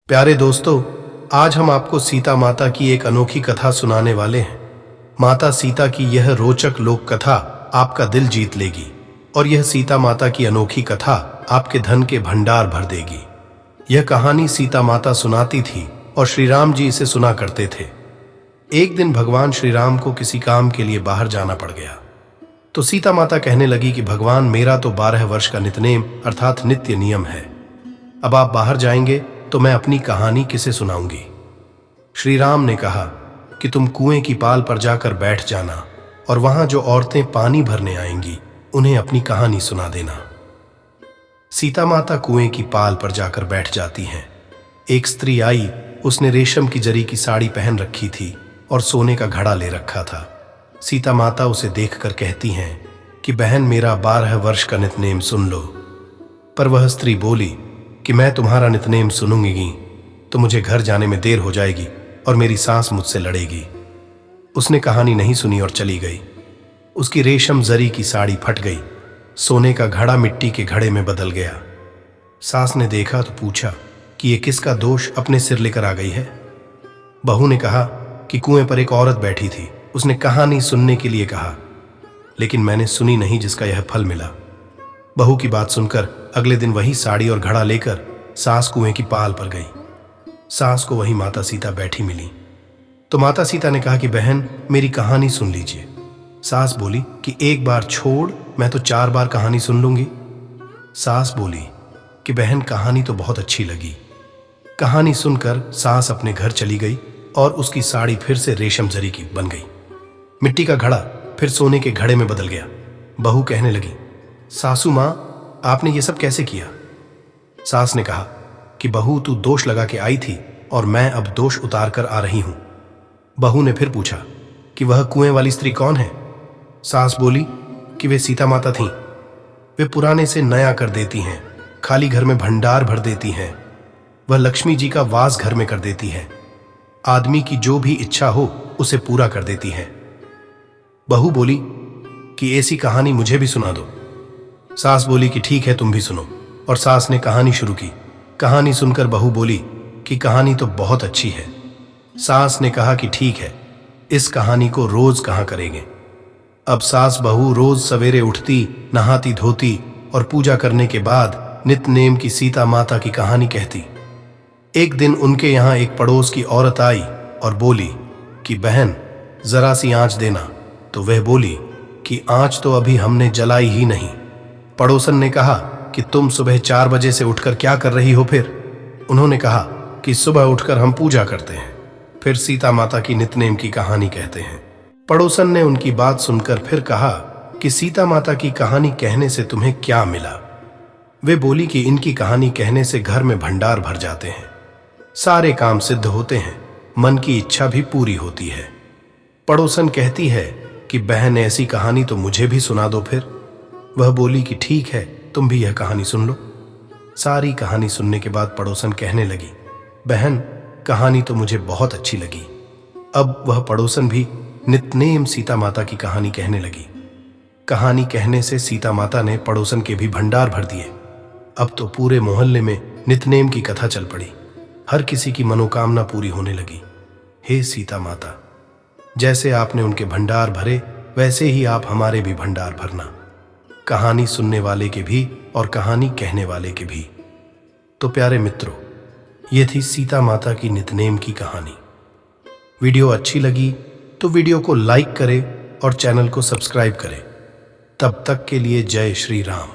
प्यारे दोस्तों, आज हम आपको सीता माता की एक अनोखी कथा सुनाने वाले हैं। माता सीता की यह रोचक लोक कथा आपका दिल जीत लेगी और यह सीता माता की अनोखी कथा आपके धन के भंडार भर देगी। यह कहानी सीता माता सुनाती थी और श्री राम जी इसे सुना करते थे। एक दिन भगवान श्री राम को किसी काम के लिए बाहर जाना पड़ गया, तो सीता माता कहने लगी कि भगवान, मेरा तो 12 वर्ष का नित्यनेम अर्थात नित्य नियम है। अब आप बाहर जाएंगे तो मैं अपनी कहानी किसे सुनाऊंगी। श्री राम ने कहा कि तुम कुएं की पाल पर जाकर बैठ जाना और वहां जो औरतें पानी भरने आएंगी उन्हें अपनी कहानी सुना देना। सीता माता कुएं की पाल पर जाकर बैठ जाती हैं। एक स्त्री आई, उसने रेशम की जरी की साड़ी पहन रखी थी और सोने का घड़ा ले रखा था। सीता माता उसे देखकर कहती हैं कि बहन, मेरा 12 वर्ष का नित्यनेम सुन लो। पर वह स्त्री बोली कि मैं तुम्हारा नित्यनेम सुनूंगी तो मुझे घर जाने में देर हो जाएगी और मेरी सास मुझसे लड़ेगी। उसने कहानी नहीं सुनी और चली गई। उसकी रेशम जरी की साड़ी फट गई, सोने का घड़ा मिट्टी के घड़े में बदल गया। सास ने देखा तो पूछा कि ये किसका दोष अपने सिर लेकर आ गई है। बहू ने कहा कि कुएं पर एक औरत बैठी थी, उसने कहानी सुनने के लिए कहा, लेकिन मैंने सुनी नहीं जिसका यह फल मिला। बहू की बात सुनकर अगले दिन वही साड़ी और घड़ा लेकर सास कुएं की पाल पर गई। सास को वही माता सीता बैठी मिली, तो माता सीता ने कहा कि बहन, मेरी कहानी सुन लीजिए। सास बोली कि एक बार छोड़, मैं तो 4 बार कहानी सुन लूंगी। सास बोली कि बहन, कहानी तो बहुत अच्छी लगी। कहानी सुनकर सास अपने घर चली गई और उसकी साड़ी फिर से रेशम जरी की बन गई। मिट्टी का घड़ा फिर सोने के घड़े में बदल गया। बहू कहने लगी, सासू मां, आपने ये सब कैसे किया? सास ने कहा कि बहू, तू दोष लगा के आई थी और मैं अब दोष उतार कर आ रही हूं। बहू ने फिर पूछा कि वह कुएं वाली स्त्री कौन है? सास बोली कि वे सीता माता थीं। वे पुराने से नया कर देती हैं, खाली घर में भंडार भर देती हैं। वह लक्ष्मी जी का वास घर में कर देती हैं। आदमी की जो भी इच्छा हो उसे पूरा कर देती हैं। बहू बोली कि ऐसी कहानी मुझे भी सुना दो। सास बोली कि ठीक है, तुम भी सुनो, और सास ने कहानी शुरू की। कहानी सुनकर बहू बोली कि कहानी तो बहुत अच्छी है। सास ने कहा कि ठीक है, इस कहानी को रोज कहा करेंगे। अब सास बहू रोज सवेरे उठती, नहाती धोती और पूजा करने के बाद नित्यनेम की सीता माता की कहानी कहती। एक दिन उनके यहाँ एक पड़ोस की औरत आई और बोली कि बहन, जरा सी आंच देना। तो वह बोली कि आंच तो अभी हमने जलाई ही नहीं। पड़ोसन ने कहा कि तुम सुबह 4 बजे से उठकर क्या कर रही हो? फिर उन्होंने कहा कि सुबह उठकर हम पूजा करते हैं। फिर सीता माता की नित्यनेम की कहानी कहते हैं। पड़ोसन ने उनकी बात सुनकर फिर कहा कि सीता माता की कहानी कहने से तुम्हें क्या मिला? वे बोली कि इनकी कहानी कहने से घर में भंडार भर जाते हैं, सारे काम सिद्ध होते हैं, मन की इच्छा भी पूरी होती है। पड़ोसन कहती है कि बहन, ऐसी कहानी तो मुझे भी सुना दो। फिर वह बोली कि ठीक है, तुम भी यह कहानी सुन लो। सारी कहानी सुनने के बाद पड़ोसन कहने लगी, बहन, कहानी तो मुझे बहुत अच्छी लगी। अब वह पड़ोसन भी नित्यनेम सीता माता की कहानी कहने लगी। कहानी कहने से सीता माता ने पड़ोसन के भी भंडार भर दिए। अब तो पूरे मोहल्ले में नित्यनेम की कथा चल पड़ी। हर किसी की मनोकामना पूरी होने लगी। हे सीता माता, जैसे आपने उनके भंडार भरे वैसे ही आप हमारे भी भंडार भरना, कहानी सुनने वाले के भी और कहानी कहने वाले के भी। तो प्यारे मित्रों, ये थी सीता माता की नित्यनेम की कहानी। वीडियो अच्छी लगी तो वीडियो को लाइक करें और चैनल को सब्सक्राइब करें। तब तक के लिए जय श्री राम।